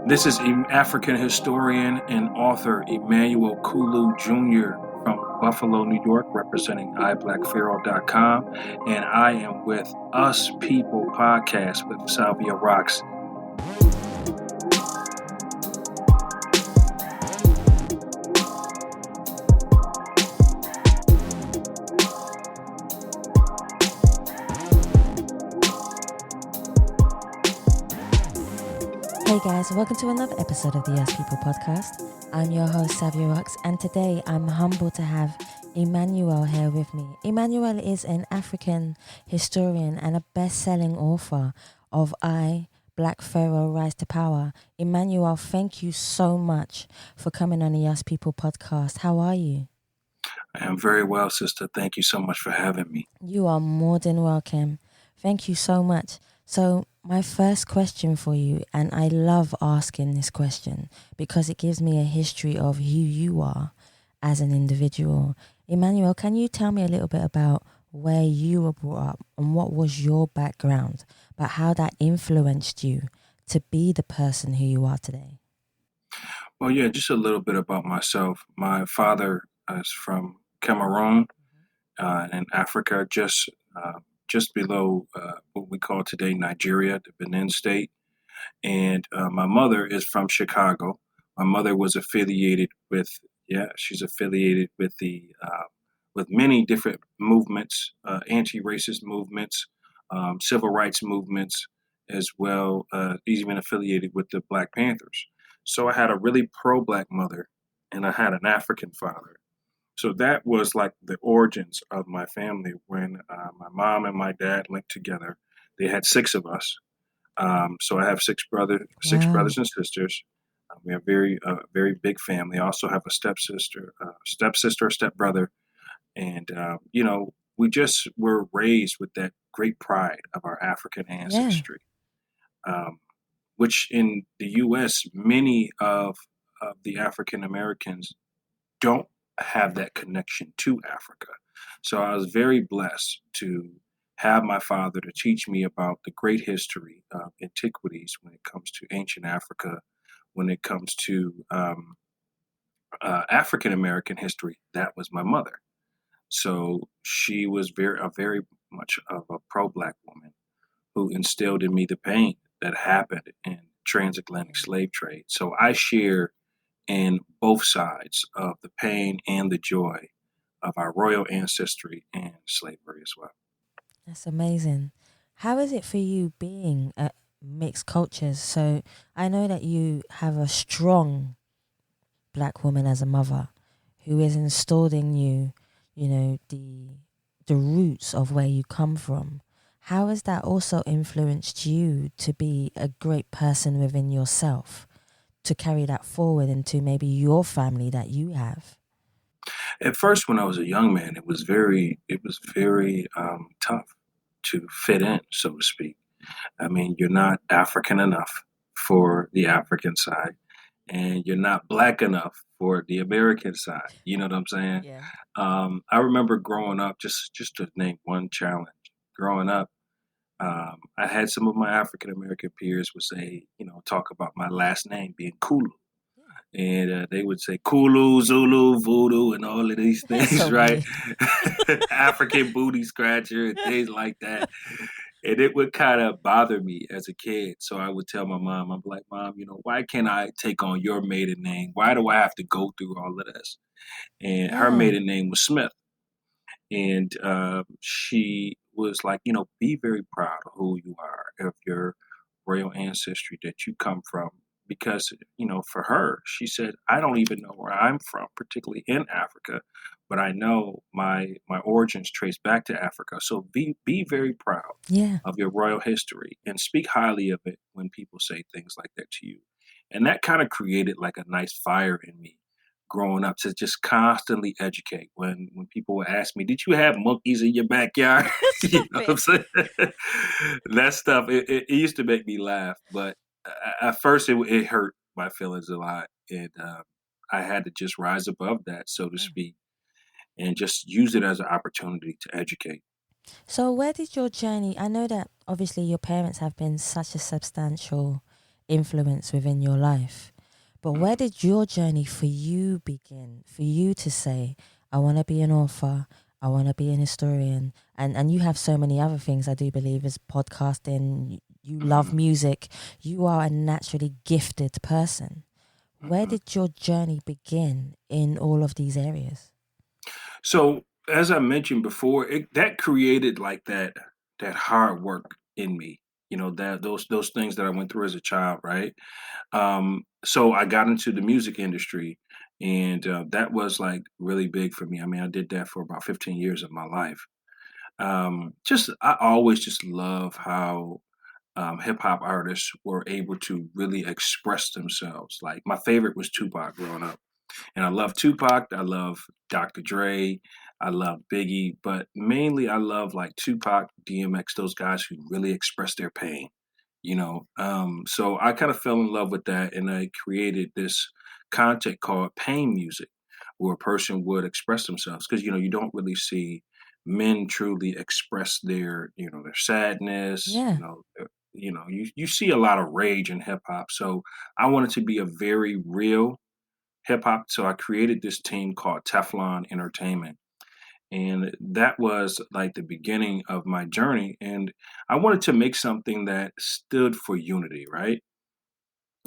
This is African historian and author Emmanuel Kulu Jr. from Buffalo, New York, representing iBlackPharaoh.com, and I am with Us People podcast with Savia Rocks. Hey guys, welcome to another episode of the Us People podcast. I'm your host, Savia Rocks, and today I'm humbled to have Emmanuel here with me. Emmanuel is an African historian and a best-selling author of Black Pharaoh, Rise to Power. Emmanuel, thank you so much for coming on the Us People podcast. How are you? I am very well, sister. Thank you so much for having me. You are more than welcome. Thank you so much. So my first question for you, and I love asking this question because it gives me a history of who you are as an individual. Emmanuel, can you tell me a little bit about where you were brought up and what was your background, but how that influenced you to be the person who you are today? Well, yeah, just a little bit about myself. My father is from Cameroon in Africa, just below what we call today Nigeria, the Benin state. And my mother is from Chicago. My mother was affiliated with, she's affiliated with with many different movements, anti-racist movements, civil rights movements, as well, even affiliated with the Black Panthers. So I had a really pro-Black mother, and I had an African father. So that was like the origins of my family when my mom and my dad linked together. They had six of us. So I have six Wow. brothers and sisters. We have very big family. I also have a stepsister, a stepbrother, and we just were raised with that great pride of our African ancestry, which in the U.S. many of the African Americans don't have that connection to Africa. So I was very blessed to have my father to teach me about the great history of antiquities when it comes to ancient Africa, when it comes to African American history. That was my mother. So she was very much of a pro-Black woman who instilled in me the pain that happened in transatlantic slave trade. So I share in both sides of the pain and the joy of our royal ancestry and slavery as well. That's amazing. How is it for you being a mixed cultures? So I know that you have a strong Black woman as a mother who is installed in you, the roots of where you come from. How has that also influenced you to be a great person within yourself, to carry that forward into maybe your family that you have? At first, when I was a young man, it was very tough to fit in, so to speak. I mean, you're not African enough for the African side, and you're not Black enough for the American side. You know what I'm saying? Yeah. I remember growing up, just to name one challenge. Growing up, I had some of my African American peers would say, talk about my last name being Kulu. And they would say Kulu, Zulu, Voodoo, and all of these That's things, so right? weird. African booty scratcher and things like that. And it would kind of bother me as a kid. So I would tell my mom, I'm like, Mom, why can't I take on your maiden name? Why do I have to go through all of this? And her Yeah. maiden name was Smith. And she was like, be very proud of who you are, of your royal ancestry that you come from. Because, for her, she said, I don't even know where I'm from, particularly in Africa, but I know my origins trace back to Africa. So be very proud Yeah. of your royal history and speak highly of it when people say things like that to you. And that kind of created like a nice fire in me growing up to just constantly educate. When people would ask me, did you have monkeys in your backyard? You know what I'm saying? That stuff, it used to make me laugh, but at first it hurt my feelings a lot. And I had to just rise above that, so to speak, and just use it as an opportunity to educate. So where did your journey, I know that obviously your parents have been such a substantial influence within your life. But where did your journey for you begin? For you to say, I want to be an author, I want to be an historian, and you have so many other things. I do believe as podcasting. You love Mhm, music. You are a naturally gifted person. Where mhm. did your journey begin in all of these areas? So as I mentioned before, that created like that hard work in me. That those things that I went through as a child, right? So I got into the music industry, and that was like really big for me. I mean, I did that for about 15 years of my life. Just I always just love how hip hop artists were able to really express themselves. Like my favorite was Tupac growing up. And I love Tupac, I love Dr. Dre, I love Biggie, but mainly I love like Tupac, DMX, those guys who really express their pain. So I kind of fell in love with that, and I created this content called pain music, where a person would express themselves because you don't really see men truly express their sadness. Yeah. You see a lot of rage in hip hop, so I wanted to be a very real hip hop. So I created this team called Teflon Entertainment. And that was like the beginning of my journey. And I wanted to make something that stood for unity, right?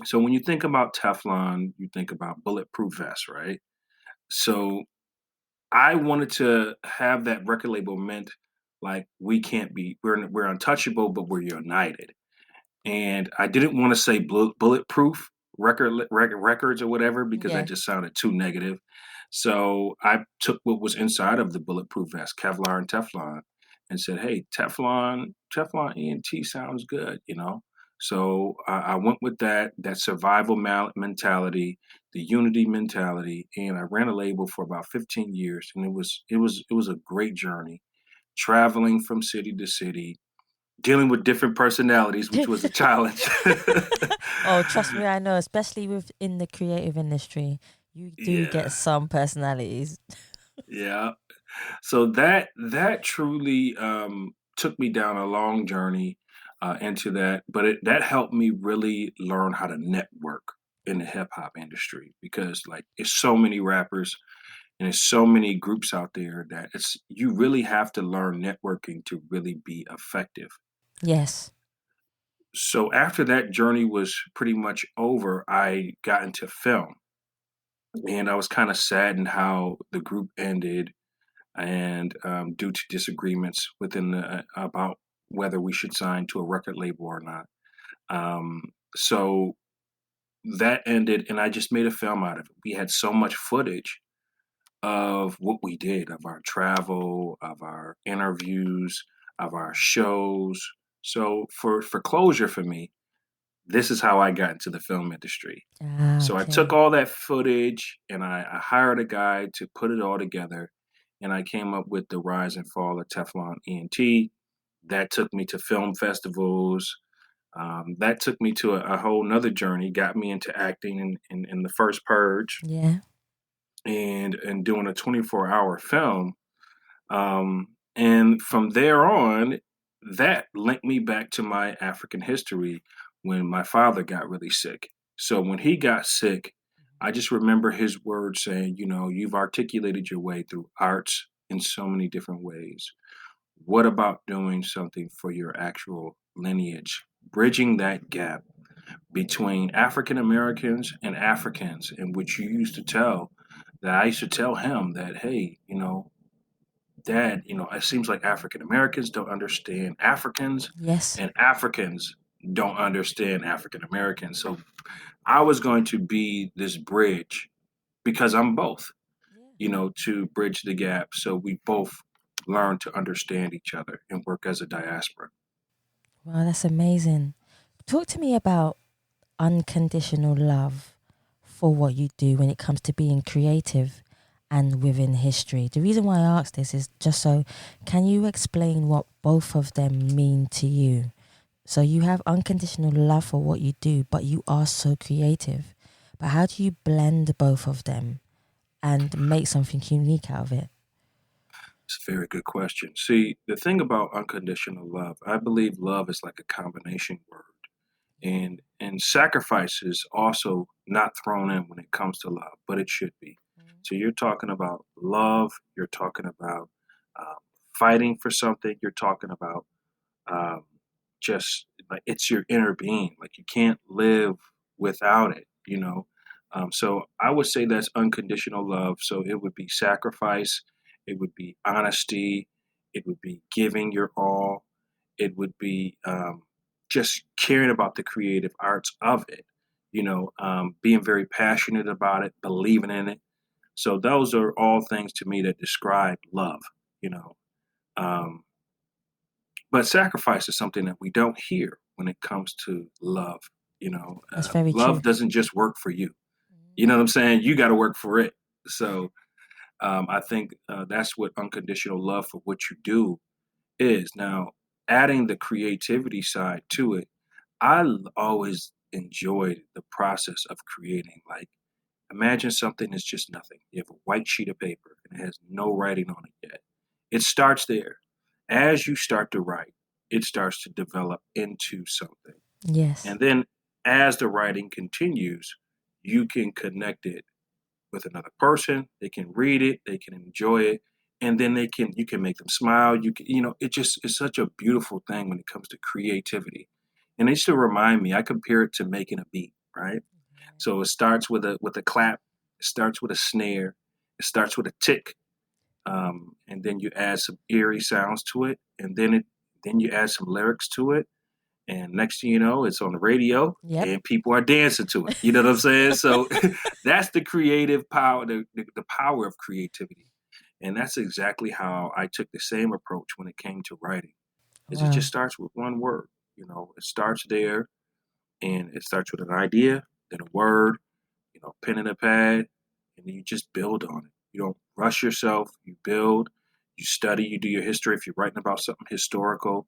So when you think about Teflon, you think about bulletproof vests, right? So I wanted to have that record label meant like we're untouchable, but we're united. And I didn't want to say bulletproof records or whatever because that Yeah. just sounded too negative. So I took what was inside of the bulletproof vest, Kevlar and Teflon, and said, "Hey, Teflon ENT sounds good." So I went with that survival mentality, the unity mentality, and I ran a label for about 15 years, and it was a great journey, traveling from city to city, dealing with different personalities, which was a challenge. Oh, trust me, I know, especially within the creative industry, you do get Yeah, some personalities. yeah. So that truly took me down a long journey into that, but that helped me really learn how to network in the hip hop industry because like it's so many rappers and there's so many groups out there that it's you really have to learn networking to really be effective. Yes. So after that journey was pretty much over, I got into film, and I was kind of saddened how the group ended, and due to disagreements within about whether we should sign to a record label or not. So that ended, and I just made a film out of it. We had so much footage of what we did, of our travel, of our interviews, of our shows. So for closure for me, this is how I got into the film industry. Ah, So I took okay. all that footage and I hired a guy to put it all together, and I came up with the rise and fall of Teflon ENT. That took me to film festivals. That took me to a whole nother journey, got me into acting in the first Purge Yeah. and doing a 24-hour film. And from there on, that linked me back to my African history when my father got really sick. So when he got sick, I just remember his words saying, you've articulated your way through arts in so many different ways. What about doing something for your actual lineage? Bridging that gap between African Americans and Africans, in which you used to tell that I used to tell him that, hey, Dad, it seems like African Americans don't understand Africans Yes. and Africans don't understand African Americans. So I was going to be this bridge because I'm both, Yeah. to bridge the gap so we both learn to understand each other and work as a diaspora. Wow, that's amazing. Talk to me about unconditional love for what you do when it comes to being creative and within history. The reason why I ask this is just so can you explain what both of them mean to you? So you have unconditional love for what you do, but you are so creative. But how do you blend both of them and make something unique out of it? It's a very good question. See, the thing about unconditional love, I believe love is like a combination word. And sacrifice is also not thrown in when it comes to love, but it should be. So you're talking about love. You're talking about um, fighting for something. You're talking about um, just like it's your inner being. Like you can't live without it. So I would say that's unconditional love. So it would be sacrifice. It would be honesty. It would be giving your all. It would be just caring about the creative arts of it. Being very passionate about it, believing in it. So those are all things to me that describe love. You know, um, but sacrifice is something that we don't hear when it comes to love. That's very Love true. doesn't just work for you. You know what I'm saying? You got to work for it. So I think that's what unconditional love for what you do is. Now, adding the creativity side to it, always enjoyed the process of creating. Like, imagine something is just nothing. You have a white sheet of paper and it has no writing on it yet. It starts there. As you start to write, it starts to develop into something. Yes. And then as the writing continues, you can connect it with another person. They can read it, they can enjoy it, and then you can make them smile. It just is such a beautiful thing when it comes to creativity. And it used to remind me, I compare it to making a beat, right? So it starts with a clap, it starts with a snare, it starts with a tick, and then you add some eerie sounds to it, and then you add some lyrics to it, and next thing you know, it's on the radio Yep. and people are dancing to it. You know what I'm saying? So that's the creative power, the power of creativity. And that's exactly how I took the same approach when it came to writing. Is it just Wow. starts with one word. It starts there and it starts with an idea, then a word, pen and a pad, and then you just build on it. You don't rush yourself, you build, you study, you do your history if you're writing about something historical,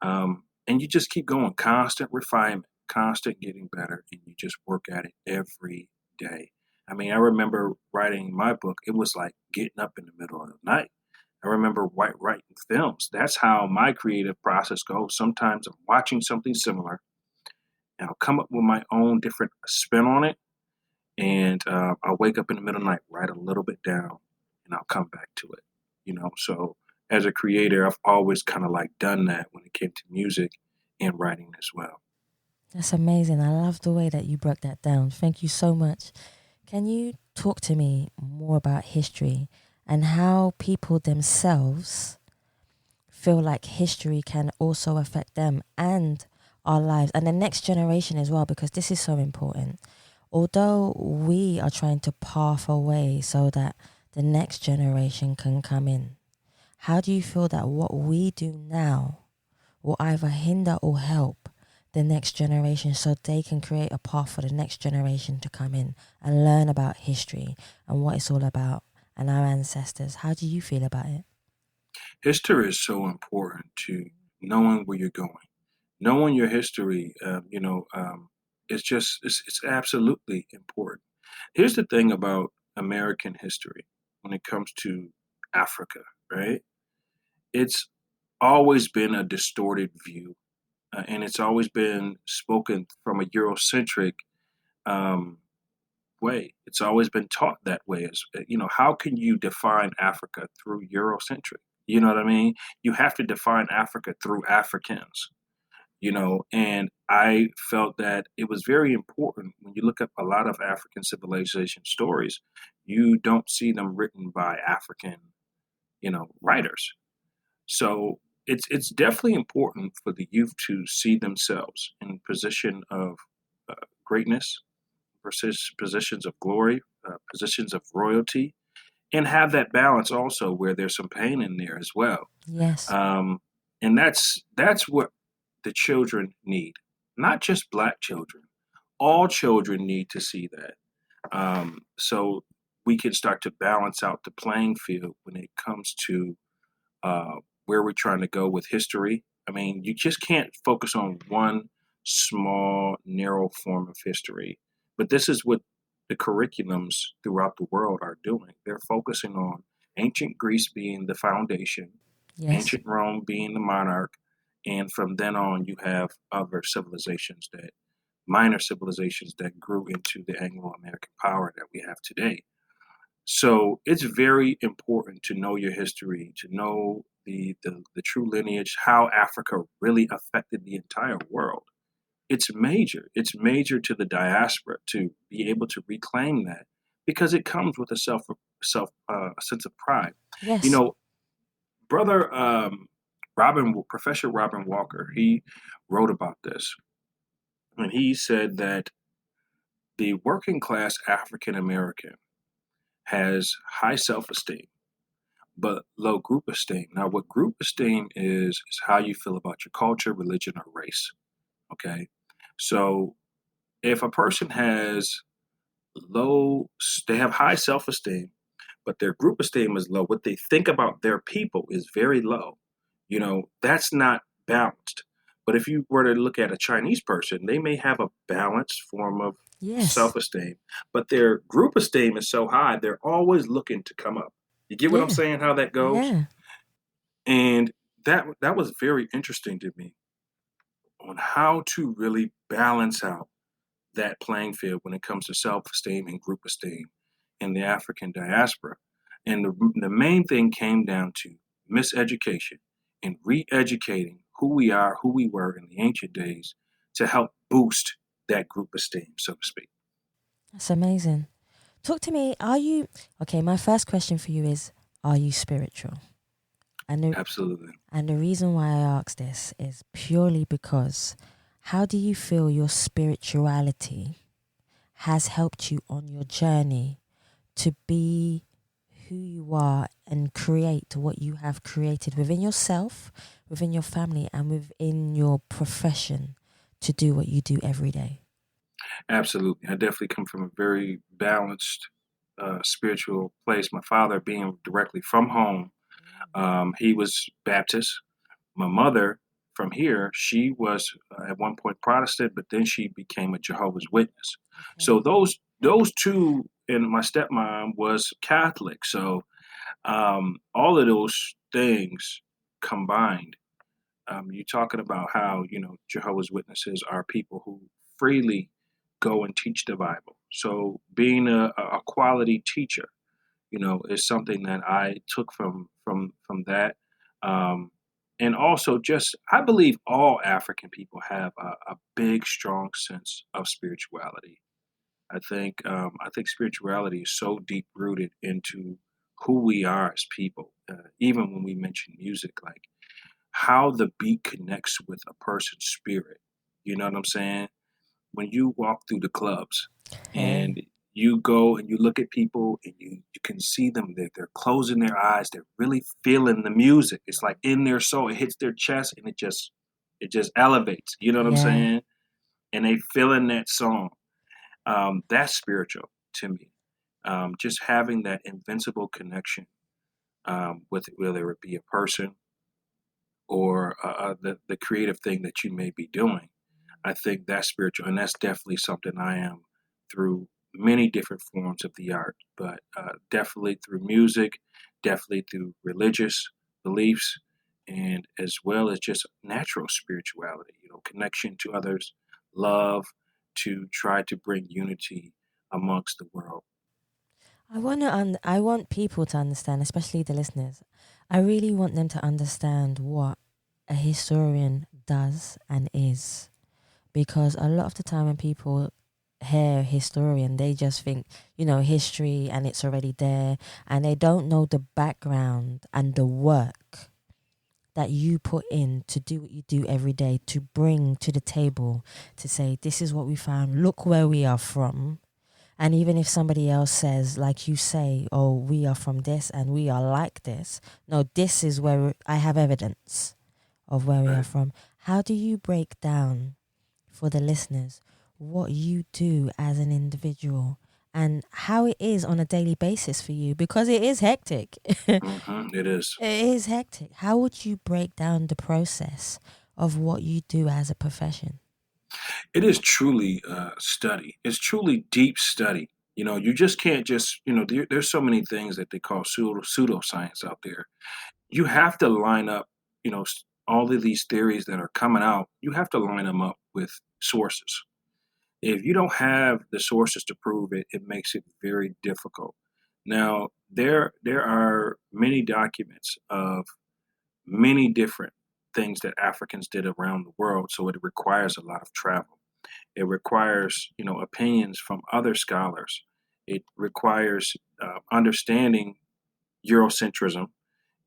and you just keep going, constant refinement, constant getting better, and you just work at it every day. I mean, I remember writing my book, it was like getting up in the middle of the night. I remember writing films. That's how my creative process goes. Sometimes I'm watching something similar, and I'll come up with my own different spin on it, and I'll wake up in the middle of the night, write a little bit down, and I'll come back to it. So as a creator, I've always kind of like done that when it came to music and writing as well. That's amazing. I love the way that you broke that down. Thank you so much. Can you talk to me more about history and how people themselves feel like history can also affect them and our lives and the next generation as well, because this is so important. Although we are trying to path a way so that the next generation can come in, how do you feel that what we do now will either hinder or help the next generation so they can create a path for the next generation to come in and learn about history and what it's all about and our ancestors? How do you feel about it? History is so important to knowing where you're going, knowing your history. It's absolutely important. Here's the thing about American history when it comes to Africa, right? It's always been a distorted view, and it's always been spoken from a Eurocentric um, way. It's always been taught that way. How can you define Africa through Eurocentric? You know what I mean? You have to define Africa through Africans. And I felt that it was very important when you look up a lot of African civilization stories, you don't see them written by African, writers. So it's definitely important for the youth to see themselves in position of uh, greatness, versus positions of glory, positions of royalty, and have that balance also where there's some pain in there as well. Yes. Um, and that's what the children need, not just Black children. All children need to see that. So we can start to balance out the playing field when it comes to uh, where we're trying to go with history. I mean, you just can't focus on one small, narrow form of history. But this is what the curriculums throughout the world are doing. They're focusing on ancient Greece being the foundation, Yes. ancient Rome being the monarch, And from then on, you have other civilizations that minor civilizations that grew into the Anglo-American power that we have today. So it's very important to know your history, to know the true lineage, how Africa really affected the entire world. It's major. It's major to the diaspora to be able to reclaim that because it comes with a a sense of pride. You Yes. know, brother Professor Robin Walker, he wrote about this, and he said that the working class African American has high self esteem, but low group esteem. Now, what group esteem is how you feel about your culture, religion, or race. Okay. So if a person has they have high self esteem, but their group esteem is low, what they think about their people is very low. That's not balanced. But if you were to look at a Chinese person, they may have a balanced form of Yes. self esteem, but their group esteem is so high, they're always looking to come up. You get what I'm Yeah. saying, how that goes? Yeah. And that was very interesting to me on how to really balance out that playing field when it comes to self-esteem and group esteem in the African diaspora. And the main thing came down to miseducation and re-educating who we are, who we were in the ancient days to help boost that group esteem, so to speak. That's amazing. Talk to me. Are you okay? My first question for you is: are you spiritual? And the, Absolutely. and the reason why I ask this is purely because how do you feel your spirituality has helped you on your journey to be who you are and create what you have created within yourself, within your family, and within your profession to do what you do every day? Absolutely. I definitely come from a very balanced spiritual place. My father being directly from home, he was Baptist. My mother from here, she was at one point Protestant, but then she became a Jehovah's Witness. Okay. So those two, and my stepmom was Catholic. So all of those things combined, you're talking about how Jehovah's Witnesses are people who freely go and teach the Bible. So being a quality teacher, is something that I took from that. Um, and also, just I believe all African people have a big, strong sense of spirituality. I think spirituality is so deep rooted into who we are as people. Even when we mention music, like how the beat connects with a person's spirit. You know what I'm saying? When you walk through the clubs Hey. and you go and you look at people and you can see them, they're closing their eyes, they're really feeling the music. It's like in their soul, it hits their chest and it just elevates. You know what I'm Yeah. saying? And they feeling that song. That's spiritual to me. Just having that invincible connection with whether it be a person or the creative thing that you may be doing. I think that's spiritual, and that's definitely something I am through many different forms of the art, but definitely through music, definitely through religious beliefs, and as well as just natural spirituality, connection to others, love, to try to bring unity amongst the world. I want people to understand, especially the listeners. I really want them to understand what a historian does and is, because a lot of the time when people hear historian, they just think, history and it's already there, and they don't know the background and the work that you put in to do what you do every day, to bring to the table, to say, this is what we found, look where we are from. And even if somebody else says, like you say, oh, we are from this and we are like this, no, this is where I have evidence of where we are Right. from. How do you break down for the listeners what you do as an individual and how it is on a daily basis for you? Because it is hectic. It It is. is hectic. How would you break down the process of what you do as a profession? It is truly study. It's truly deep study. You just can't just, there's so many things that they call pseudoscience out there. You have to line up, you know, all of these theories that are coming out, you have to line them up with sources. If you don't have the sources to prove it, it makes it very difficult. Now, there are many documents of many different things that Africans did around the world, so it requires a lot of travel. It requires, opinions from other scholars. It requires understanding Eurocentrism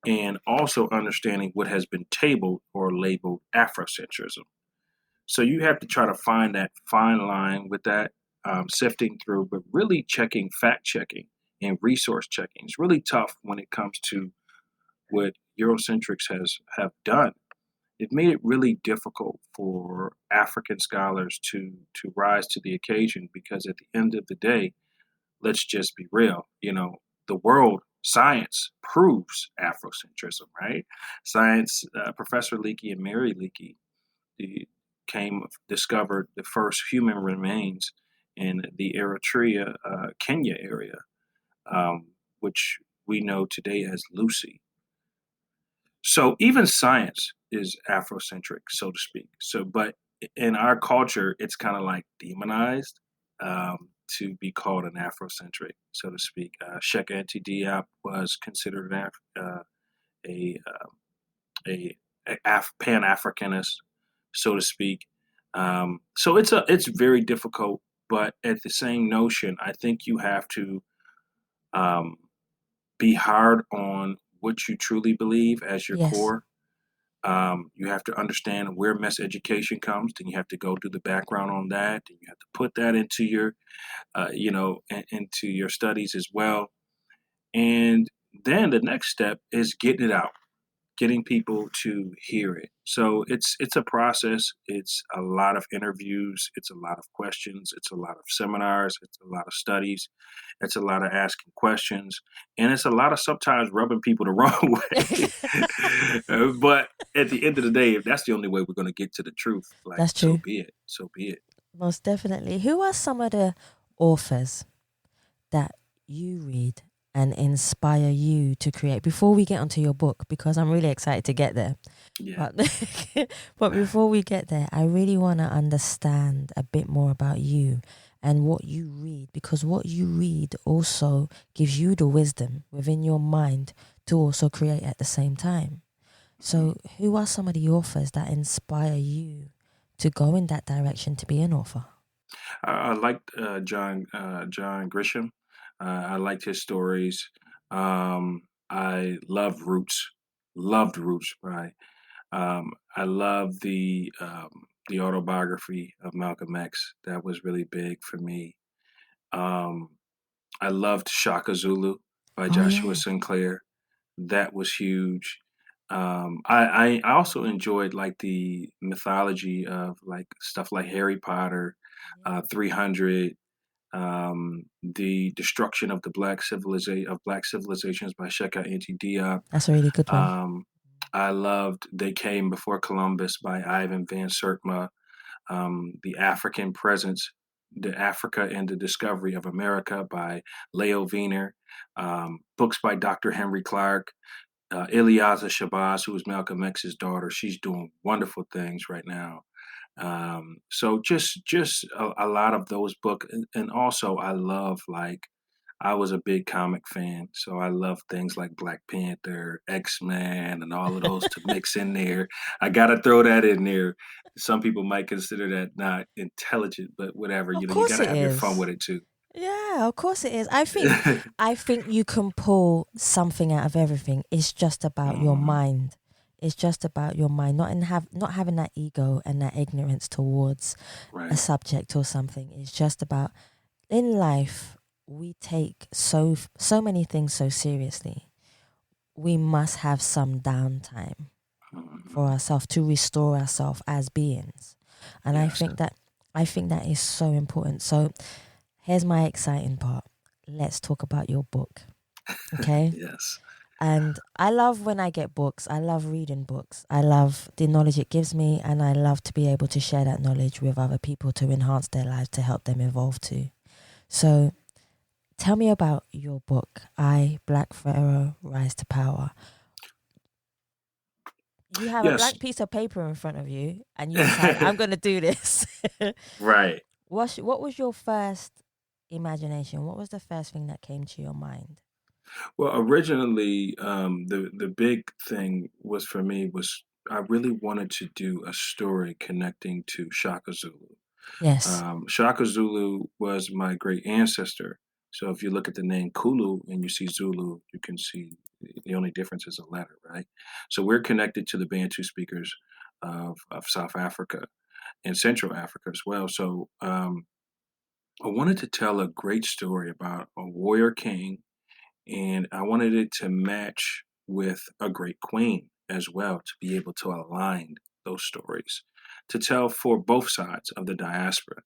and also understanding what has been tabled or labeled Afrocentrism. So you have to try to find that fine line with that, sifting through, but really checking, fact checking, and resource checking. It's really tough when it comes to what Eurocentrics have done. It made it really difficult for African scholars to rise to the occasion because at the end of the day, let's just be real. The world science proves Afrocentrism, right? Science, Professor Leakey and Mary Leakey the, discovered the first human remains in the Eritrea, Kenya area, which we know today as Lucy. So even science is Afrocentric, so to speak. So, but in our culture, it's kind of like demonized to be called an Afrocentric, so to speak. Sheikh Anta Diop was considered a, a Pan Africanist, so to speak. So it's very difficult, but at the same notion, I think you have to um, be hard on what you truly believe as your Yes, core. You have to understand where education comes. Then you have to go do the background on that. Then you have to put that into your, into your studies as well. And then the next step is getting it out, getting people to hear it. So it's a process. It's a lot of interviews. It's a lot of questions. It's a lot of seminars. It's a lot of studies. It's a lot of asking questions, and it's a lot of sometimes rubbing people the wrong way. But at the end of the day, if that's the only way we're going to get to the truth, like that's so true. be it. So be it. Most definitely. Who are some of the authors that you read and inspire you to create? Before we get onto your book, because I'm really excited to get there. Yeah. But but before we get there, I really want to understand a bit more about you and what you read, because what you read also gives you the wisdom within your mind to also create at the same time. So, who are some of the authors that inspire you to go in that direction to be an author? I liked John Grisham. I liked his stories. I loved Roots. Loved Roots, right? I love the autobiography of Malcolm X. That was really big for me. Um, I loved Shaka Zulu by Oh Joshua yeah. Sinclair. That was huge. I also enjoyed like the mythology of like stuff like Harry Potter, Yeah. 300, the destruction of the black civilizations by Sheka Anta Diop. That's a really good one. Um, I loved They Came Before Columbus by Ivan Van Sertima. The African Presence, the Africa and the Discovery of America by Leo Wiener. Books by Dr. Henry Clark. Ileaza Shabazz, who is Malcolm X's daughter, she's doing wonderful things right now. So just a lot of those books, and also I love like I was a big comic fan, so I love things like Black Panther, X-Men, and all of those to mix in there. I gotta throw that in there. Some people might consider that not intelligent, but whatever. Of You course gotta it have your fun is. with it too. Yeah, of course it is. I think you can pull something out of everything. It's just about your Mhm. mind. It's just about your mind, not having that ego and that ignorance towards a Right. subject or something. It's just about in life we take so many things so seriously. We must have some downtime for Mhm. ourselves to restore ourselves as beings. And I Yes. think that is so important. So here's my exciting part. Let's talk about your book. Okay? Yes. And I love when I get books. I love reading books. I love the knowledge it gives me, and I love to be able to share that knowledge with other people to enhance their lives, to help them evolve too. So tell me about your book, I, Black Pharaoh, Rise to Power. You have a Yes. blank piece of paper in front of you, and you decide, I'm going to do this. Right. What was your first imagination? What was the first thing that came to your mind? Well, originally, the big thing was for me was I really wanted to do a story connecting to Shaka Zulu. Yes. Shaka Zulu was my great ancestor. So if you look at the name Kulu and you see Zulu, you can see the only difference is a letter, right? So we're connected to the Bantu speakers of South Africa and Central Africa as well. So I wanted to tell a great story about a warrior king, and I wanted it to match with a great queen as well to be able to align those stories to tell for both sides of the diaspora.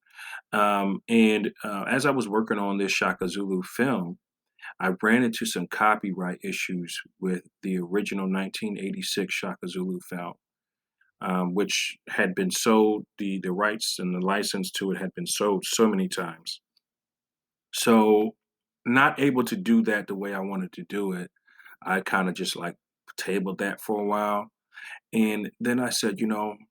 And as I was working on this Shaka Zulu film, I ran into some copyright issues with the original 1986 Shaka Zulu film, which had been sold, the rights and the license to it had been sold so many times. So, not able to do that the way I wanted to do it, I kind of just like tabled that for a while. And then I said,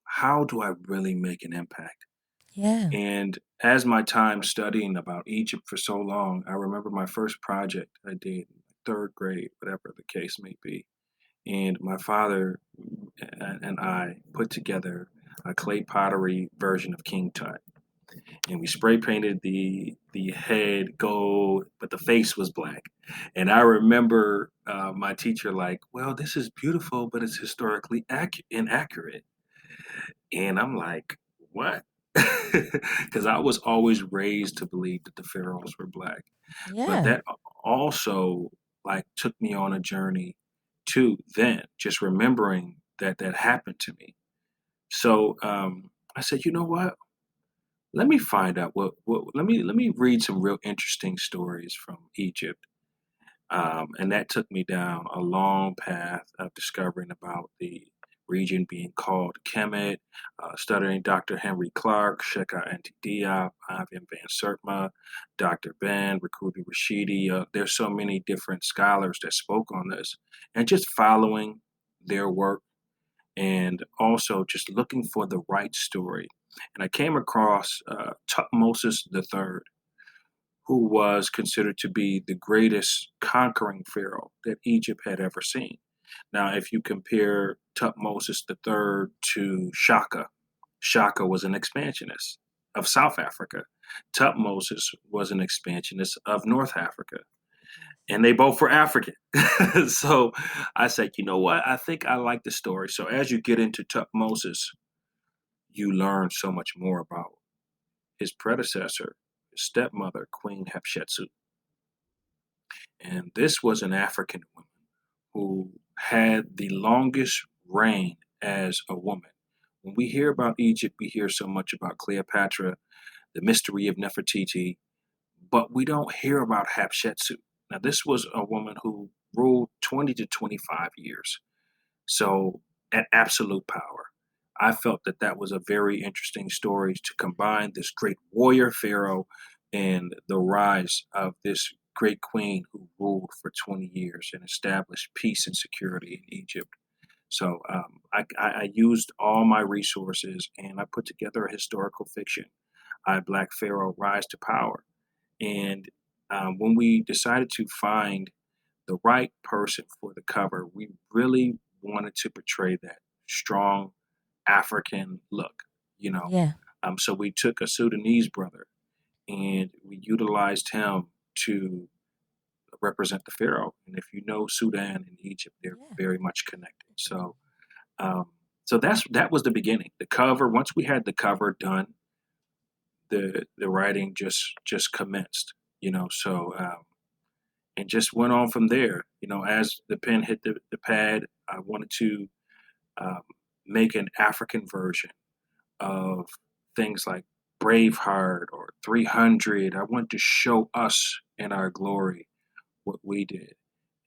how do I really make an impact? Yeah. And as my time studying about Egypt for so long, I remember my first project I did, third grade, whatever the case may be. And my father and I put together a clay pottery version of King Tut. And we spray painted the head gold, but the face was black. And I remember my teacher like, "Well, this is beautiful, but it's historically inaccurate." And I'm like, "What?" Because I was always raised to believe that the pharaohs were black, but Yeah. that also like took me on a journey too. Then just remembering that that happened to me. So I said, you know what? Let me find out let me read some real interesting stories from Egypt. And that took me down a long path of discovering about the region being called Kemet, studying Dr. Henry Clark, Sheka Antidia, Ivan Van Sertma, Dr. Ben, Rakudi Rashidi. There's so many different scholars that spoke on this, and just following their work and also just looking for the right story. And I came across Tutmosis III, who was considered to be the greatest conquering pharaoh that Egypt had ever seen. Now, if you compare Tutmosis III to Shaka, Shaka was an expansionist of South Africa. Tutmosis was an expansionist of North Africa, Yes. and they both were African. So I said, you know what? I think I like the story. So as you get into Tutmosis, you learn so much more about his predecessor, his stepmother, Queen Hatshepsut. And this was an African woman who had the longest reign as a woman. When we hear about Egypt, we hear so much about Cleopatra, the mystery of Nefertiti, but we don't hear about Hatshepsut. Now, this was a woman who ruled 20 to 25 years. So, at absolute power. I felt that that was a very interesting story to combine this great warrior pharaoh and the rise of this great queen who ruled for 20 years and established peace and security in Egypt. So I used all my resources and I put together a historical fiction, I Black Pharaoh Rise to Power. And when we decided to find the right person for the cover, we really wanted to portray that strong African look, you know. Yeah. So we took a Sudanese brother and we utilized him to represent the pharaoh. And if you know Sudan and Egypt, they're Yeah. very much connected. Um, so that was the beginning. The cover. Once we had the cover done, the writing just commenced. And just went on from there. As the pen hit the pad, I wanted to um, make an African version of things like Braveheart or 300. I wanted to show us in our glory what we did,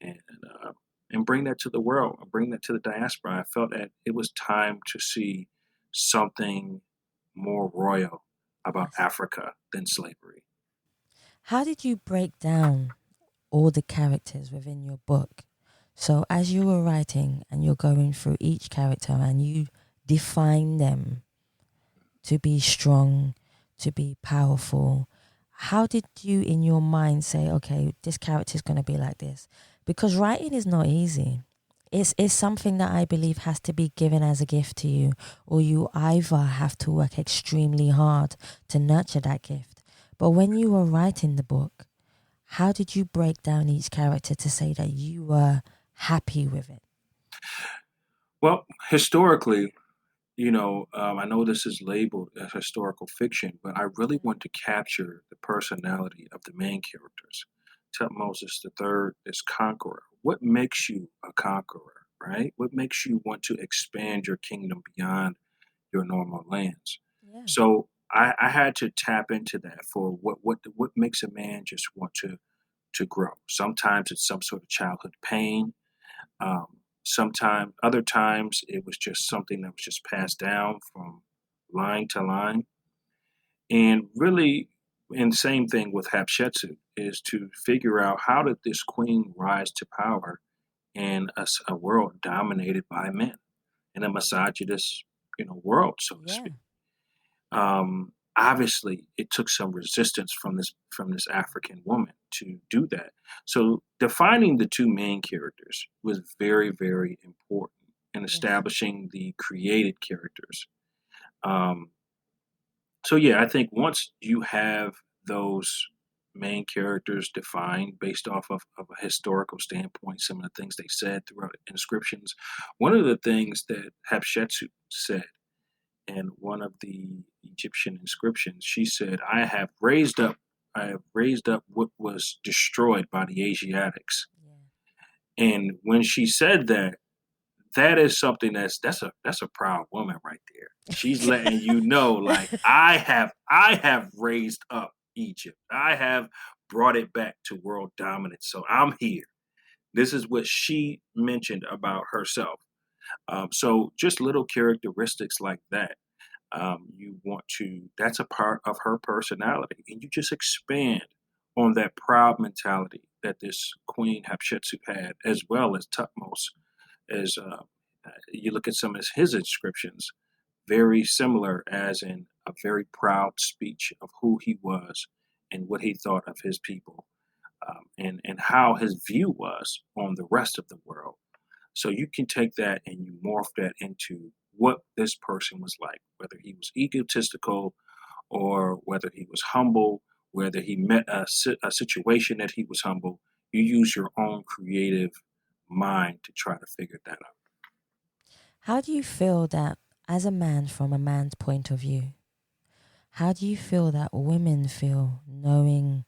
and uh, and bring that to the world, and bring that to the diaspora. I felt that it was time to see something more royal about Yes. Africa than slavery. How did you break down all the characters within your book So as you were writing and you're going through each character and you define them to be strong, to be powerful, how did you in your mind say, okay, this character is going to be like this? Because writing is not easy. It's something that I believe has to be given as a gift to you, or you either have to work extremely hard to nurture that gift. But when you were writing the book, how did you break down each character to say that you were happy with it? Well, historically, I know this is labeled as historical fiction, but I really want to capture the personality of the main characters. Tutmosis the third is conqueror. What makes you a conqueror, right? What makes you want to expand your kingdom beyond your normal lands? Yeah. So I had to tap into that for what makes a man just want to grow. Sometimes it's some sort of childhood pain. Um, Sometime, other times, it was just something that was just passed down from line to line. And really, and same thing with Hatshepsut is to figure out how did this queen rise to power in a world dominated by men in a misogynist, world, so to Yeah. speak. Obviously, it took some resistance from this African woman to do that. So defining the two main characters was very, very important in Yes. establishing the created characters. Um, so yeah, I think once you have those main characters defined based off of a historical standpoint, some of the things they said throughout inscriptions, one of the things that Hatshepsut said in one of the Egyptian inscriptions, she said, I have raised up what was destroyed by the Asiatics." Yeah. And when she said that, that is something that's a proud woman right there. She's letting you know, like, I have raised up Egypt. I have brought it back to world dominance. So I'm here. This is what she mentioned about herself. So just little characteristics like that, you want to that's a part of her personality, and you just expand on that proud mentality that this queen Hatshepsut had, as well as Tutmos. As you look at some of his inscriptions, very similar, as in a very proud speech of who he was and what he thought of his people, and how his view was on the rest of the world. So you can take that and you morph that into what this person was like, whether he was egotistical or whether he was humble, whether he met a situation that he was humble. You use your own creative mind to try to figure that out. How do you feel that, as a man, from a man's point of view, how do you feel that women feel knowing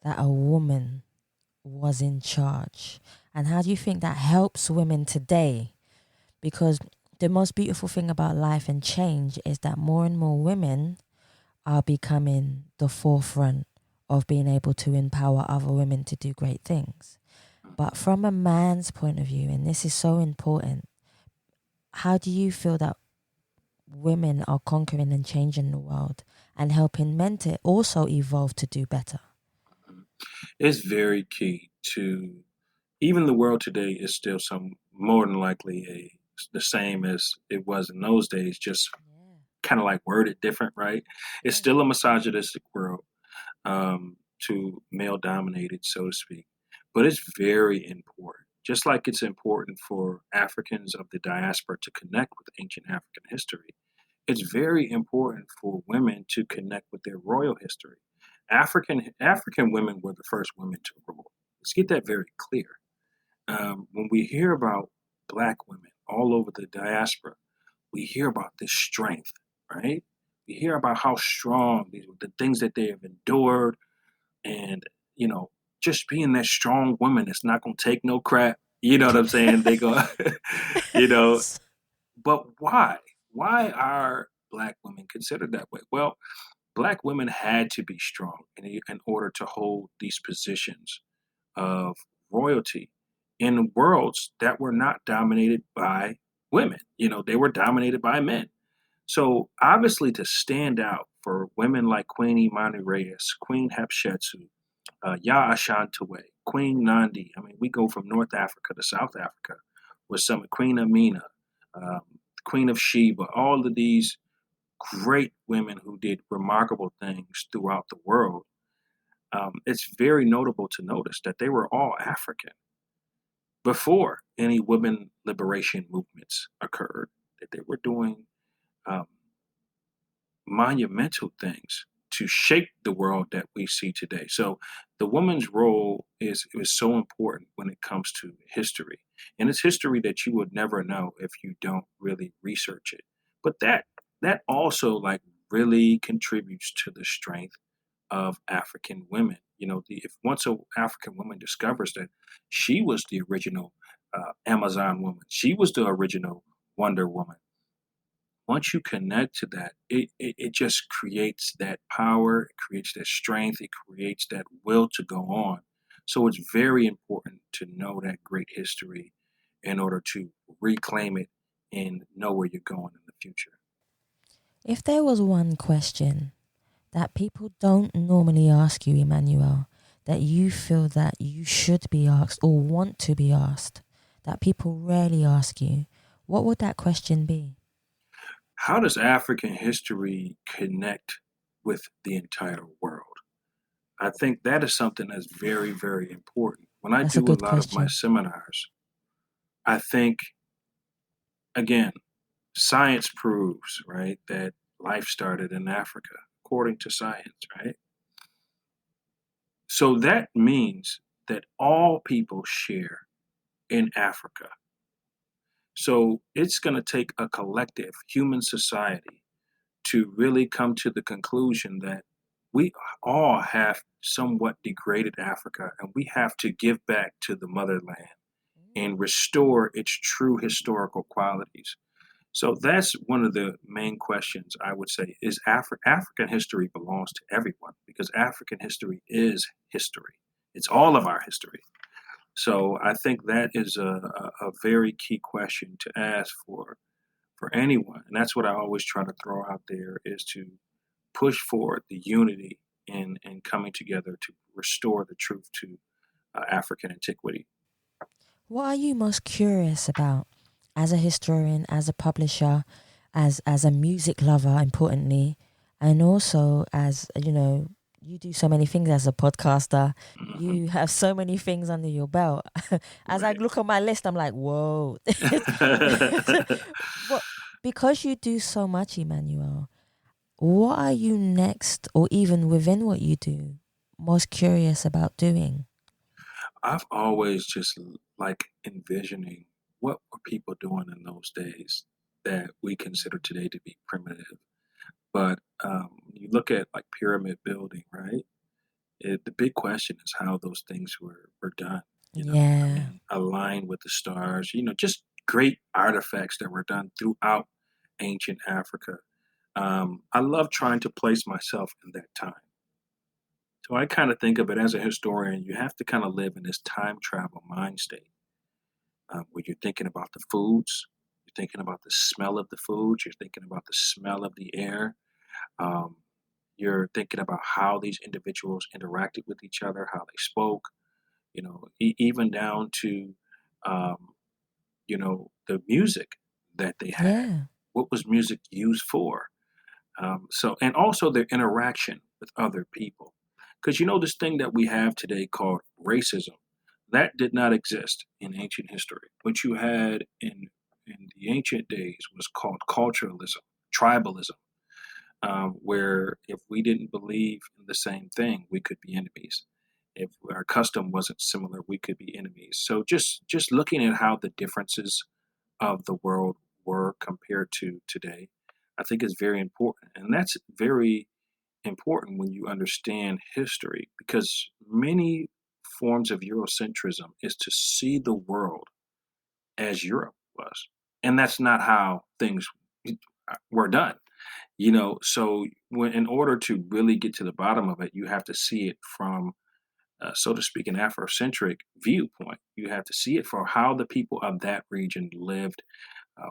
that a woman was in charge? And how do you think that helps women today? Because the most beautiful thing about life and change is that more and more women are becoming the forefront of being able to empower other women to do great things. But from a man's point of view, and this is so important, how do you feel that women are conquering and changing the world and helping men to also evolve to do better? It's very key to even the world today is still some more than likely the same as it was in those days, just Yeah. kind of like worded different, right? It's Yeah. still a misogynistic world, to male dominated, so to speak. But it's very important. Just like it's important for Africans of the diaspora to connect with ancient African history, it's very important for women to connect with their royal history. African women were the first women to rule. Let's get that very clear. When we hear about Black women all over the diaspora, we hear about this strength, right? We hear about how strong the things that they have endured, and you know, just being that strong woman that's not gonna take no crap. You know what I'm saying? They go, you know. But why? Why are Black women considered that way? Well, Black women had to be strong in order to hold these positions of royalty in worlds that were not dominated by women. They were dominated by men. So obviously, to stand out for women like Queen Imani Reyes, Queen Hatshepsut, Ya Ashantiwe, Queen Nandi. I mean, we go from North Africa to South Africa with some Queen Amina, um, Queen of Sheba, all of these great women who did remarkable things throughout the world. It's very notable to notice that they were all African before any women liberation movements occurred, that they were doing um, monumental things to shape the world that we see today. So the woman's role is so important when it comes to history. And it's history that you would never know if you don't really research it. But that also like really contributes to the strength of African women. You know, if once a African woman discovers that she was the original Amazon woman, she was the original Wonder Woman, once you connect to that, it just creates that power, it creates that strength, it creates that will to go on. So it's very important to know that great history in order to reclaim it and know where you're going in the future. If there was one question that people don't normally ask you, Emmanuel, that you feel that you should be asked or want to be asked, that people rarely ask you, what would that question be? How does African history connect with the entire world? I think that is something that's very, very important. When I That's a do a good lot of my question. seminars, I think, again, science proves, right, that life started in Africa, according to science, right? So that means that all people share in Africa. So it's going to take a collective human society to really come to the conclusion that we all have somewhat degraded Africa and we have to give back to the motherland and restore its true historical qualities. So that's one of the main questions I would say is African history belongs to everyone because African history is history. It's all of our history. So I think that is a very key question to ask for anyone. And that's what I always try to throw out there is to push forward the unity and coming together to restore the truth to African antiquity. What are you most curious about as a historian, as a publisher, as a music lover, importantly, and also as you do so many things as a podcaster. Hmm. You have so many things under your belt. As I Right. look on my list, I'm like, whoa. But because you do so much, Emmanuel, what are you next, or even within what you do, most curious about doing? I've always just like envisioning what were people doing in those days that we consider today to be primitive. But you look at like pyramid building, right? The big question is how those things were done. You know, I Yeah. mean, aligned with the stars. You know, just great artifacts that were done throughout ancient Africa. I love trying to place myself in that time. So I kind of think of it as a historian, you have to kind of live in this time travel mind state where you're thinking about the foods, you're thinking about the smell of the foods, you're thinking about the smell of the air, um, you're thinking about how these individuals interacted with each other, how they spoke, you know, even down to, um, you know, the music that they had. Yeah. What was music used for? And also their interaction with other people. Because you know, this thing that we have today called racism, that did not exist in ancient history. What you had in the ancient days was called culturalism, tribalism, where if we didn't believe in the same thing, we could be enemies. If our custom wasn't similar, we could be enemies. So just looking at how the differences of the world were compared to today, I think is very important. And that's very important when you understand history because many forms of Eurocentrism is to see the world as Europe was. And that's not how things were done. You know, so when in order to really get to the bottom of it, you have to see it from so to speak, an Afrocentric viewpoint. You have to see it for how the people of that region lived.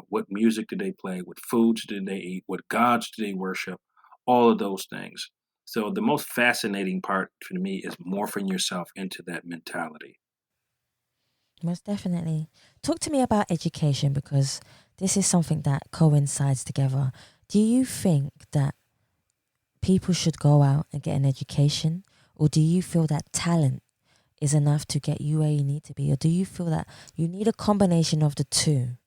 What music did they play? What foods did they eat? What gods did they worship? All of those things. So the most fascinating part for me is morphing yourself into that mentality. Most definitely. Talk to me about education because this is something that coincides together. Do you think that people should go out and get an education, or do you feel that talent is enough to get you where you need to be, or do you feel that you need a combination of the two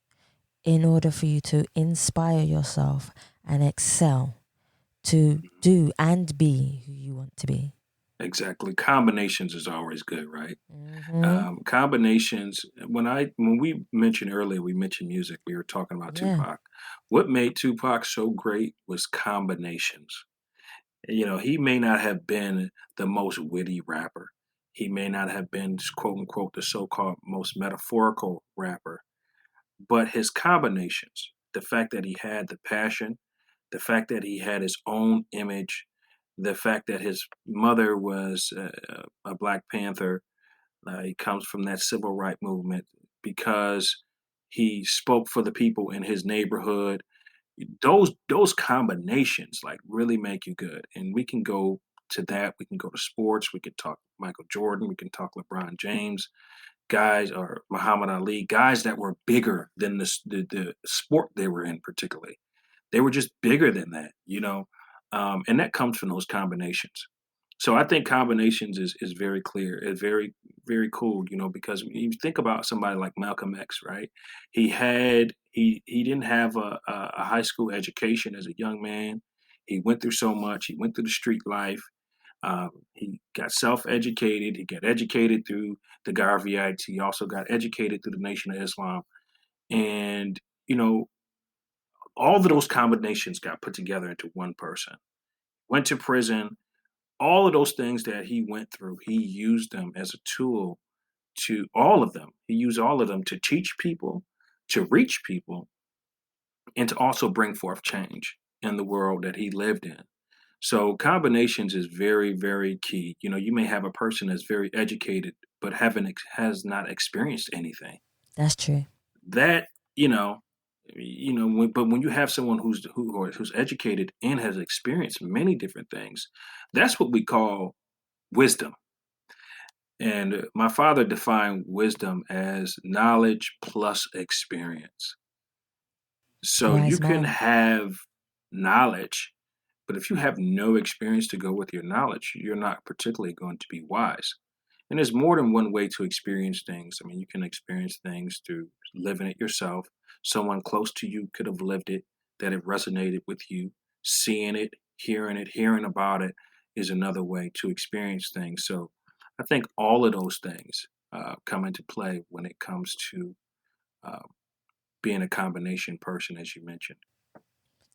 in order for you to inspire yourself and excel to do and be who you want to be? Exactly. Combinations is always good, right? Mm-hmm. Combinations. When we mentioned earlier, we mentioned music. We were talking about Yeah, Tupac. What made Tupac so great was combinations. He may not have been the most witty rapper. He may not have been quote unquote the so-called most metaphorical rapper, but his combinations, the fact that he had the passion, the fact that he had his own image, the fact that his mother was a Black Panther, he comes from that civil rights movement because he spoke for the people in his neighborhood. Those combinations like really make you good. And we can go to that. We can go to sports. We could talk Michael Jordan. We can talk LeBron James, guys, or Muhammad Ali, guys that were bigger than the sport they were in, particularly. They were just bigger than that. And that comes from those combinations. So I think combinations is very clear. It's very very cool, because when you think about somebody like Malcolm X, right? He didn't have a high school education as a young man. He went through so much. He went through the street life. He got self-educated. He got educated through the Garveyites. He also got educated through the Nation of Islam. And you know, all of those combinations got put together into one person. Went to prison. All of those things that he went through, he used them as a tool to all of them. He used all of them to teach people, to reach people, and to also bring forth change in the world that he lived in. So combinations is very, very key. You may have a person that's very educated, but has not experienced anything. that's true. That but when you have someone who's educated and has experienced many different things, that's what we call wisdom. And my father defined wisdom as knowledge plus experience. It's a So you wise can man. have knowledge, but if you have no experience to go with your knowledge, you're not particularly going to be wise. And there's more than one way to experience things. I mean, you can experience things through living it yourself. Someone close to you could have lived it, that it resonated with you. Seeing it, hearing about it is another way to experience things. So I think all of those things come into play when it comes to uh, being a combination person, as you mentioned.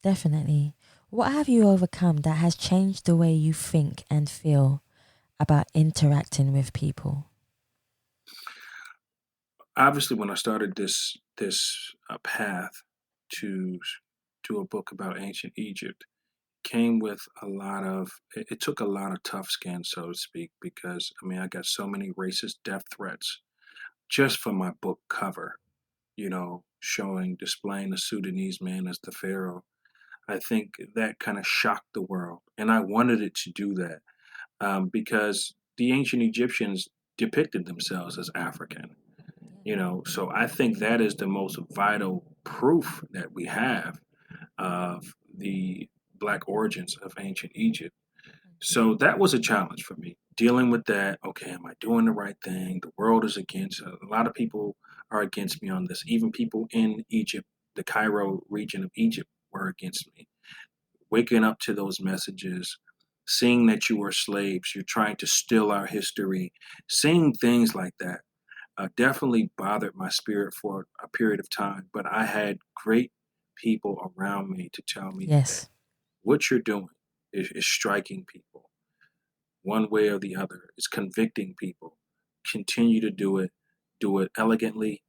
Definitely. What have you overcome that has changed the way you think and feel about interacting with people? Obviously, when I started this path to to a book about ancient Egypt, came with a lot of it took a lot of tough skin, so to speak, because I mean I got so many racist death threats just for my book cover, displaying the Sudanese man as the pharaoh. I think that kind of shocked the world, and I wanted it to do that because the ancient Egyptians depicted themselves as African. So I think that is the most vital proof that we have of the black origins of ancient Egypt. So that was a challenge for me, dealing with that. Okay, am I doing the right thing? The world is against, a lot of people are against me on this. Even people in Egypt, the Cairo region of Egypt, were against me. Waking up to those messages, seeing that you were slaves, you're trying to steal our history, seeing things like that definitely bothered my spirit for a period of time. But I had great people around me to tell me that Yes. what you're doing is striking people one way or the other. It's convicting people. Continue to do it elegantly,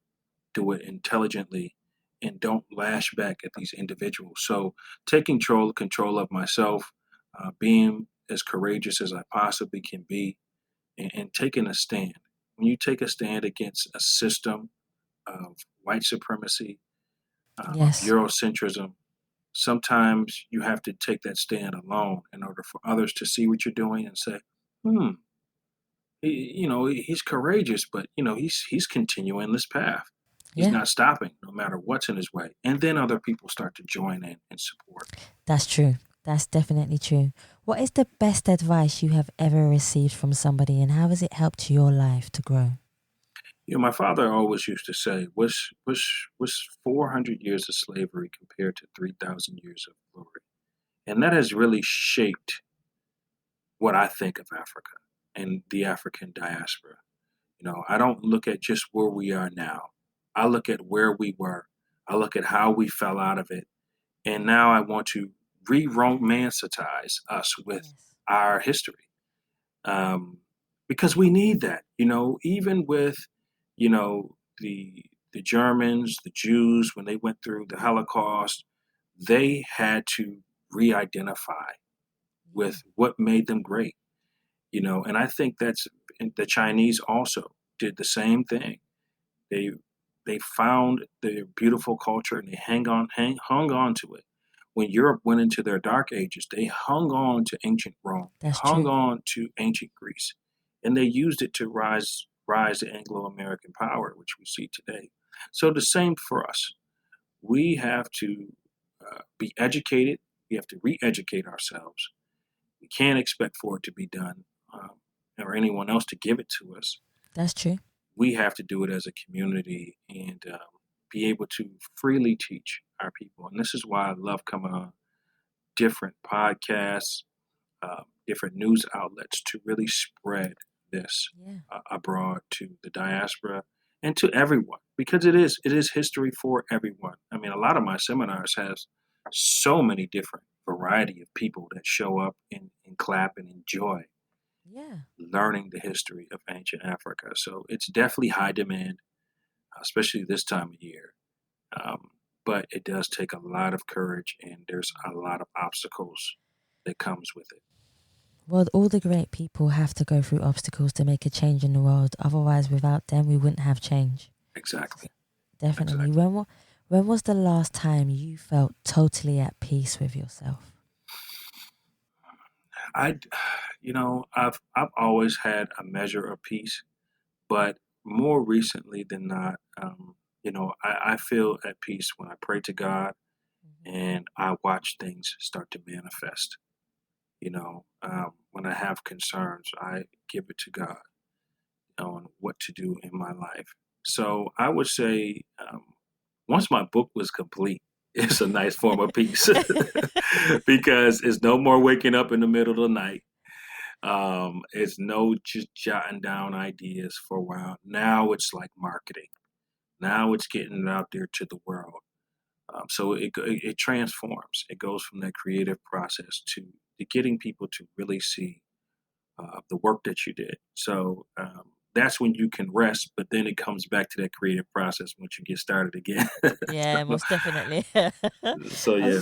do it intelligently, and don't lash back at these individuals. So taking control of myself, being as courageous as I possibly can be, and taking a stand. When you take a stand against a system of white supremacy, of Yes. Eurocentrism, sometimes you have to take that stand alone in order for others to see what you're doing and say, hmm, he's courageous, but he's continuing this path. He's Yeah, not stopping no matter what's in his way. And then other people start to join in and support. that's true. That's definitely true. What is the best advice you have ever received from somebody, and how has it helped your life to grow? My father always used to say, "Was 400 years of slavery compared to 3,000 years of glory?" And that has really shaped what I think of Africa and the African diaspora. I don't look at just where we are now. I look at where we were. I look at how we fell out of it. And now I want to re-romanticize us with Yes. our history, um, because we need that. Even with the Germans, the Jews, when they went through the Holocaust, they had to re-identify Yeah, with what made them great. And I think that's and the Chinese also did the same thing. They they found their beautiful culture and they hung on to it. When Europe went into their dark ages, they hung on to ancient Rome. They that's hung true. on to ancient Greece, and they used it to rise the Anglo-American power, which we see today. So the same for us. We have to be educated. We have to re-educate ourselves. We can't expect for it to be done, or anyone else to give it to us. That's true. We have to do it as a community and be able to freely teach our people. And this is why I love coming on different podcasts, different news outlets to really spread this Yeah. abroad to the diaspora and to everyone, because it is history for everyone. I mean, a lot of my seminars has so many different variety of people that show up and clap and enjoy Yeah. learning the history of ancient Africa. So it's definitely high demand, especially this time of year. Um, but it does take a lot of courage, and there's a lot of obstacles that comes with it. Well, all the great people have to go through obstacles to make a change in the world. Otherwise, without them, we wouldn't have change. Exactly. Definitely. Exactly. When was the last time you felt totally at peace with yourself? I, I've always had a measure of peace, but more recently than not, I feel at peace when I pray to God Mhm. and I watch things start to manifest. When I have concerns, I give it to God on what to do in my life. So I would say, once my book was complete, it's a nice form of peace because it's no more waking up in the middle of the night. It's no just jotting down ideas for a while. Now it's like marketing. Now it's getting it out there to the world. So it transforms. It goes from that creative process to getting people to really see the work that you did. So that's when you can rest, but then it comes back to that creative process once you get started again. Yeah, so, most definitely. so yeah.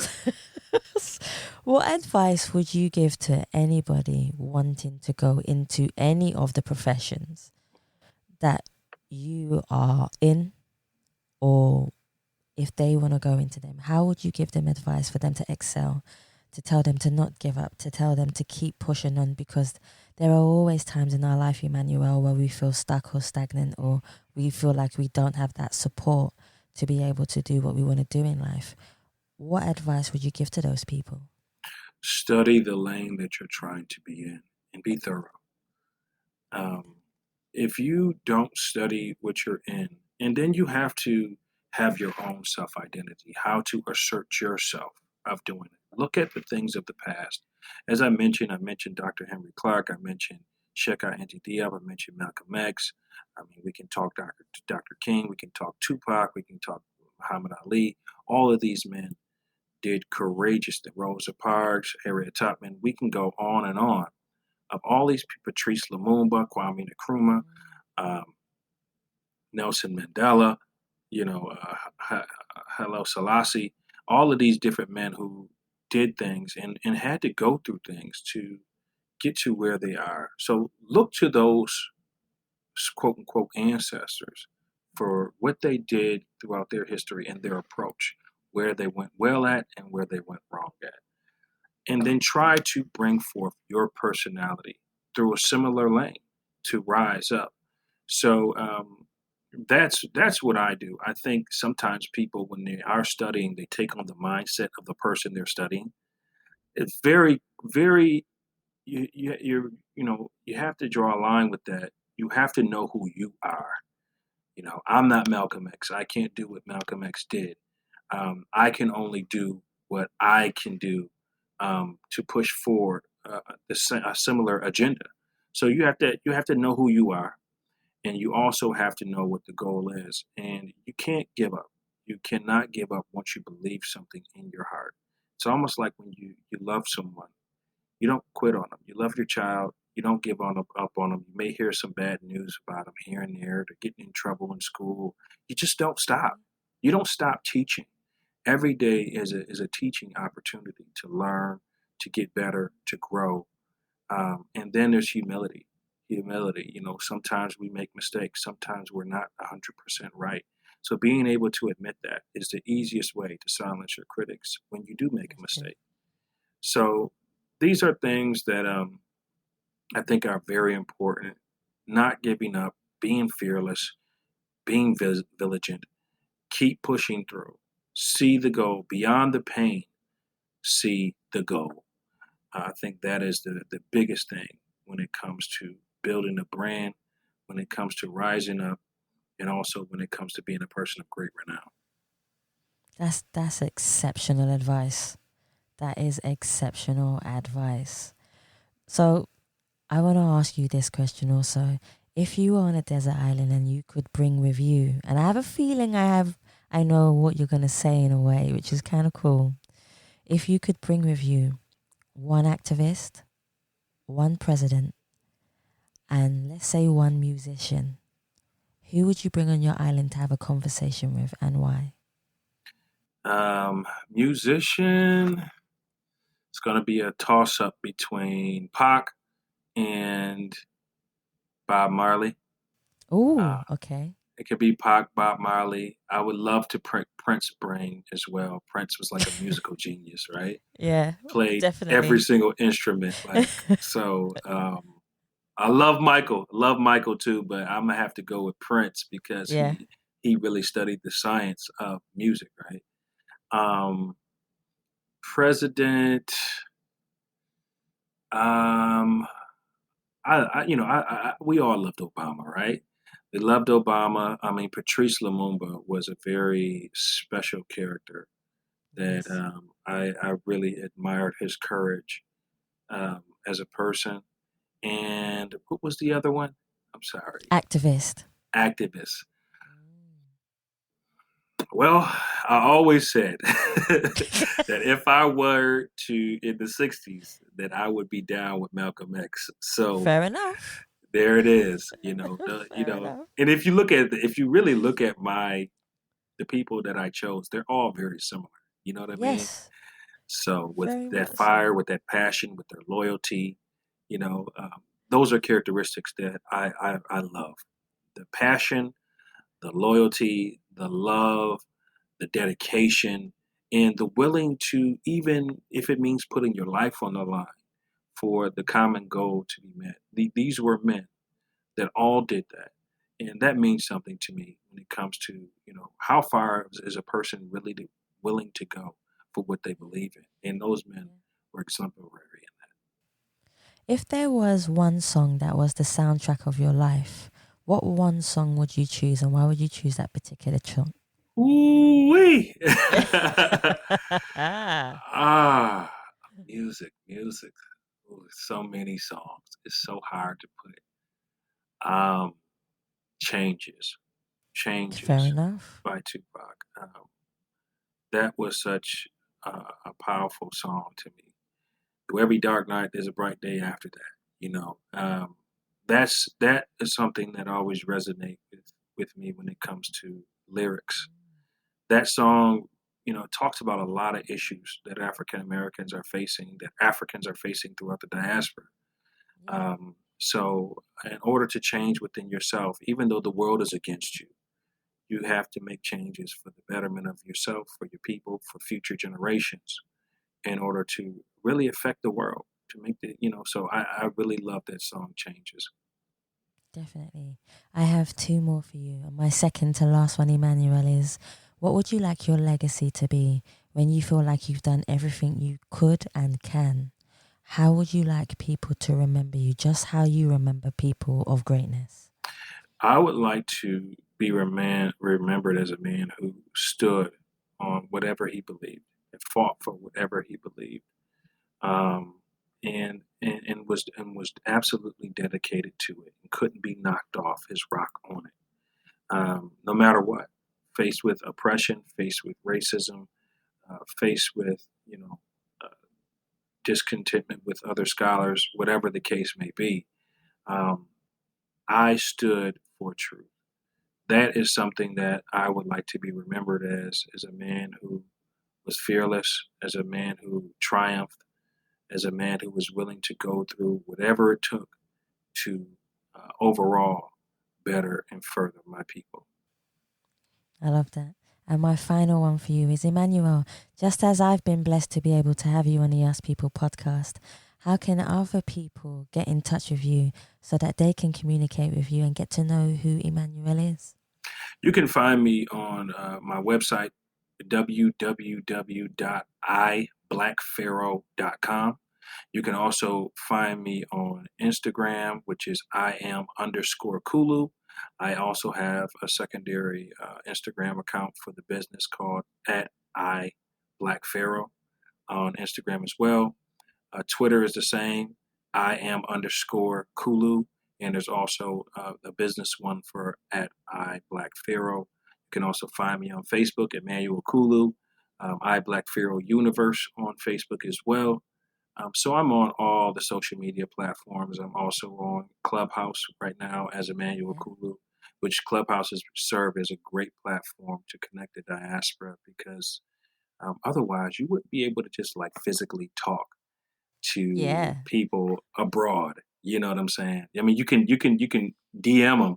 What advice would you give to anybody wanting to go into any of the professions that you are in, or if they want to go into them? How would you give them advice for them to excel, to tell them to not give up, to tell them to keep pushing on? Because there are always times in our life, Emmanuel, where we feel stuck or stagnant, or we feel like we don't have that support to be able to do what we want to do in life. What advice would you give to those people? Study the lane that you're trying to be in and be thorough. Um, if you don't study what you're in, and then you have to have your own self identity, how to assert yourself of doing it. Look at the things of the past. As I mentioned Dr. Henry Clark, I mentioned Sheikh Anta Diop, I mentioned Malcolm X. I mean, we can talk Dr. King, we can talk Tupac, we can talk Muhammad Ali. All of these men did courageous, the Rosa Parks, Harriet Tubman. We can go on of all these people, Patrice Lumumba, Kwame Nkrumah, um, Nelson Mandela, Haile Selassie, all of these different men who did things and had to go through things to get to where they are. So look to those quote unquote ancestors for what they did throughout their history and their approach. where they went well at and where they went wrong at, and then try to bring forth your personality through a similar lane to rise up. So that's what I do. I think sometimes people, when they are studying, they take on the mindset of the person they're studying. It's very, very you have to draw a line with that. You have to know who you are. I'm not Malcolm X. I can't do what Malcolm X did. I can only do what I can do to push forward a similar agenda. So you have to know who you are, and you also have to know what the goal is. And you can't give up. You cannot give up once you believe something in your heart. It's almost like when you love someone, you don't quit on them. You love your child. You don't give up on them. You may hear some bad news about them here and there. They're getting in trouble in school. You just don't stop. You don't stop teaching. Every day is a teaching opportunity to learn, to get better, to grow. And then there's humility. Humility. Sometimes we make mistakes. Sometimes we're not 100% right. So being able to admit that is the easiest way to silence your critics when you do make a That's true. mistake. So these are things that I think are very important. Not giving up, being fearless, being vigilant, keep pushing through, see the goal beyond the pain, see the goal. I think that is the biggest thing when it comes to building a brand, when it comes to rising up, and also when it comes to being a person of great renown. That's exceptional advice. That is exceptional advice. So I want to ask you this question also. If you were on a desert island and you could bring with you, and I have a feeling I know what you're gonna say in a way, which is kind of cool. If you could bring with you one activist, one president, and let's say one musician, who would you bring on your island to have a conversation with, and why? Musician, it's going to be a toss up between Pac and Bob Marley. Uh, Oh, okay. it could be Pac, Bob Marley. I would love to Prince bring as well. Prince was like a musical genius, right? Yeah, Played every definitely. single instrument. So I love Michael too, but I'm gonna have to go with Prince because Yeah. he really studied the science of music, right? Um, President, um, we all loved Obama, right? We loved Obama. I mean, Patrice Lumumba was a very special character that Yes. I really admired his courage as a person. And what was the other one? I'm sorry, Activist. activist. Well, I always said that if I were to in the '60s, that I would be down with Malcolm X. So Fair enough. there it is. Fair enough. And if you really look at the people that I chose, they're all very similar. You know what I mean? Yes, So with very that much fire, so. with that passion, with their loyalty, you know, um, those are characteristics that I love. The passion, the loyalty, the love, the dedication, and the willing to, even if it means putting your life on the line for the common goal to be met. These were men that all did that. And that means something to me when it comes to, how far is a person really willing to go for what they believe in. And those men Yeah. were exemplary in If there was one song that was the soundtrack of your life, what one song would you choose, and why would you choose that particular song? that. Ooh-wee! Ah, ah, music. Ooh, so many songs. It's so hard to put. Um, Changes. fair Changes enough. by Tupac. That was such a powerful song to me. Through every dark night, there's a bright day after that. That is something that always resonates with me when it comes to lyrics. That song, talks about a lot of issues that African Americans are facing, that Africans are facing throughout the diaspora. Yeah. So, in order to change within yourself, even though the world is against you, you have to make changes for the betterment of yourself, for your people, for future generations, in order to really affect the world. To make the, so I really love that song, Changes. Definitely. I have two more for you. And my second to last one, Emmanuel, is what would you like your legacy to be when you feel like you've done everything you could and can? How would you like people to remember you, just how you remember people of greatness? I would like to be remembered as a man who stood on whatever he believed and fought for whatever he believed, um, and was absolutely dedicated to it and couldn't be knocked off his rock on it, no matter what. Faced with oppression, faced with racism, faced with uh, discontentment with other scholars, whatever the case may be. Um, I stood for truth. That is something that I would like to be remembered as a man who was fearless, as a man who triumphed, as a man who was willing to go through whatever it took to overall better and further my people. I love that. And my final one for you is Emmanuel, just as I've been blessed to be able to have you on the Ask People podcast, how can other people get in touch with you so that they can communicate with you and get to know who Emmanuel is? You can find me on my website, www.iblackpharaoh.com. You can also find me on Instagram, which is IM_Kulu. I also have a secondary Instagram account for the business called @IBlackPharaoh on Instagram as well. Twitter is the same, IM_Kulu. And there's also a business one for @IBlackPharaoh. You can also find me on Facebook, Emmanuel Kulu, iBlackPharaoh Universe on Facebook as well. So I'm on all the social media platforms. I'm also on Clubhouse right now as Emmanuel Yeah. Kulu, which Clubhouses serve as a great platform to connect the diaspora because otherwise you wouldn't be able to just like physically talk to Yeah. people abroad. You know what I'm saying? I mean, you can DM them,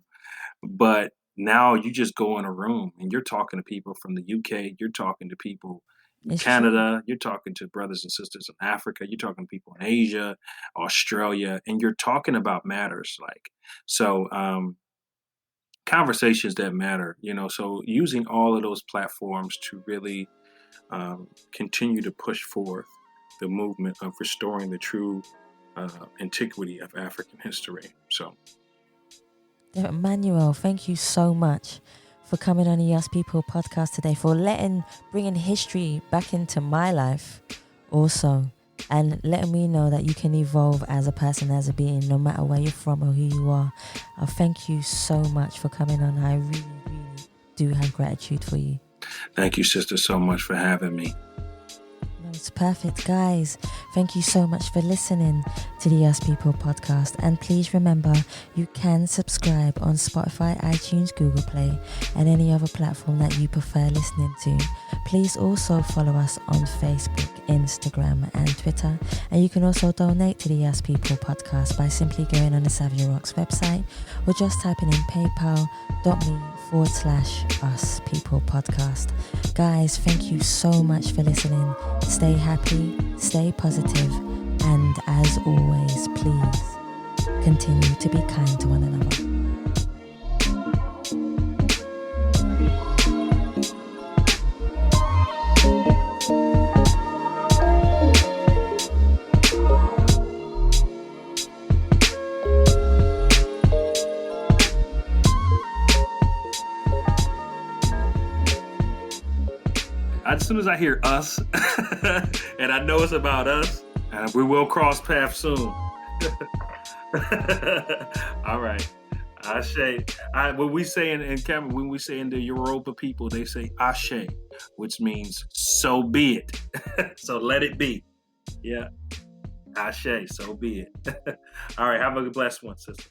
but now you just go in a room and you're talking to people from the UK. You're talking to people in It's true. Canada. You're talking to brothers and sisters in Africa. You're talking to people in Asia, Australia, and you're talking about matters like so. Conversations that matter. So using all of those platforms to really continue to push forth the movement of restoring the true antiquity of African history. So, Emmanuel, thank you so much for coming on the Yes People podcast today, for bringing history back into my life also, and letting me know that you can evolve as a person, as a being, no matter where you're from or who you are. I thank you so much for coming on. I really, really do have gratitude for you. thank you, sister, so much for having me. No, it's perfect, guys. Thank you so much for listening to the Yes People podcast. And please remember, you can subscribe on Spotify, iTunes, Google Play, and any other platform that you prefer listening to. Please also follow us on Facebook, Instagram, and Twitter. And you can also donate to the Yes People podcast by simply going on the Savia Rocks website or just typing in paypal.me/us people podcast. Guys, thank you so much for listening. Stay happy, stay positive, and as always, please continue to be kind to one another. As soon as I hear us, and I know it's about us, we will cross paths soon. All right. Ashe. When we say in Cameroon, when we say in the Yoruba people, they say Ashe, which means so be it. So let it be. Yeah. Ashe, so be it. All right. Have a blessed one, sister.